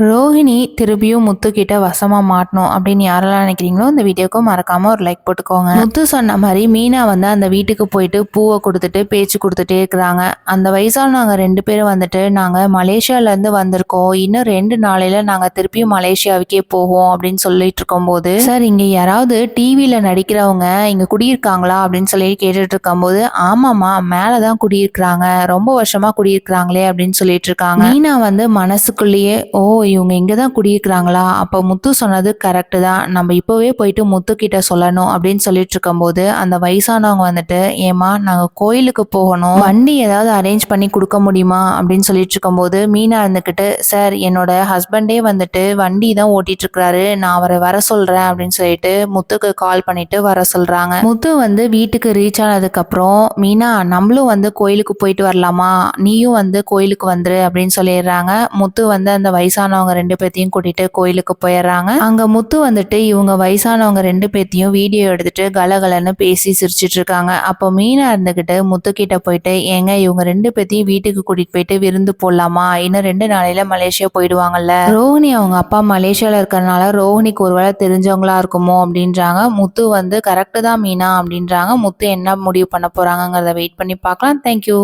ரோஹிணி திருப்பியும் முத்து கிட்ட வசமா மாட்டணும் அப்படின்னு யாரெல்லாம் நினைக்கிறீங்களோ இந்த வீடியோக்கு மறக்காம ஒரு லைக் போட்டுக்கோங்க. முத்து சொன்ன மாதிரி மீனா வந்து அந்த வீட்டுக்கு போயிட்டு பூவை கொடுத்துட்டு பேச்சு கொடுத்துட்டே இருக்கிறாங்க. அந்த வயசானவங்க 2 பேரும் வந்துட்டு நாங்க மலேசியால இருந்து வந்திருக்கோம், இன்னும் 2 நாளையில நாங்க திருப்பியும் மலேசியாவுக்கே போவோம் அப்படின்னு சொல்லிட்டு இருக்கும் போது, சார் இங்க யாராவது டிவியில நடிக்கிறவங்க இங்க குடியிருக்காங்களா அப்படின்னு சொல்லி கேட்டுட்டு இருக்கும் போது, ஆமாமா மேலதான் குடியிருக்கிறாங்க, ரொம்ப வருஷமா குடியிருக்கிறாங்களே அப்படின்னு சொல்லிட்டு இருக்காங்க. மீனா வந்து மனசுக்குள்ளேயே ஓ இவங்க இங்கே தான் குடியிருக்கிறாங்களா, அப்போ முத்து சொன்னது கரெக்டு தான், நம்ம இப்போவே போயிட்டு முத்து கிட்ட சொல்லணும் அப்படின்னு சொல்லிட்டு இருக்கும்போது அந்த வயசானவங்க வந்துட்டு ஏமா நாங்கள் கோயிலுக்கு போகணும், வண்டி ஏதாவது அரேஞ்ச் பண்ணி கொடுக்க முடியுமா அப்படின்னு சொல்லிட்டு இருக்கும்போது மீனா இருந்துக்கிட்டு சார் என்னோட ஹஸ்பண்டே வந்துட்டு வண்டி தான் ஓட்டிட்டு இருக்கிறாரு, நான் அவரை வர சொல்கிறேன் அப்படின்னு சொல்லிட்டு முத்துக்கு கால் பண்ணிட்டு வர சொல்கிறாங்க. முத்து வந்து வீட்டுக்கு ரீச் ஆனதுக்கப்புறம் மீனா நம்மளும் வந்து கோயிலுக்கு போயிட்டு வரலாமா, நீயும் வந்து கோயிலுக்கு வந்துரு அப்படின்னு சொல்லிடுறாங்க. முத்து வந்து அந்த வயசானவங்க 2 பேத்தையும் கூட்டிட்டு கோயிலுக்கு போயிடுறாங்க. அங்க முத்து வந்துட்டு இவங்க வயசானவங்க 2 பேத்தையும் வீடியோ எடுத்துட்டு கலகலன்னு பேசி சிரிச்சிட்டு இருக்காங்க. அப்போ மீனா இருந்துகிட்டு முத்து கிட்ட போயிட்டு ஏங்க இவங்க 2 பேத்தையும் வீட்டுக்கு கூட்டிட்டு போயிட்டு விருந்து போடலாமா, இன்னும் 2 நாளையில மலேசியா போயிடுவாங்கல்ல, ரோஹிணி அவங்க அப்பா மலேசியால இருக்கிறதுனால ரோஹிணிக்கு ஒருவேளை தெரிஞ்சவங்களா இருக்குமோ அப்படின்றாங்க. முத்து வந்து கரெக்டு தான் மீனா அப்படின்றாங்க. முத்து என்ன முடிவு பண்ண போறாங்கிறத வெயிட் பண்ணி பார்க்கலாம். தேங்க்யூ.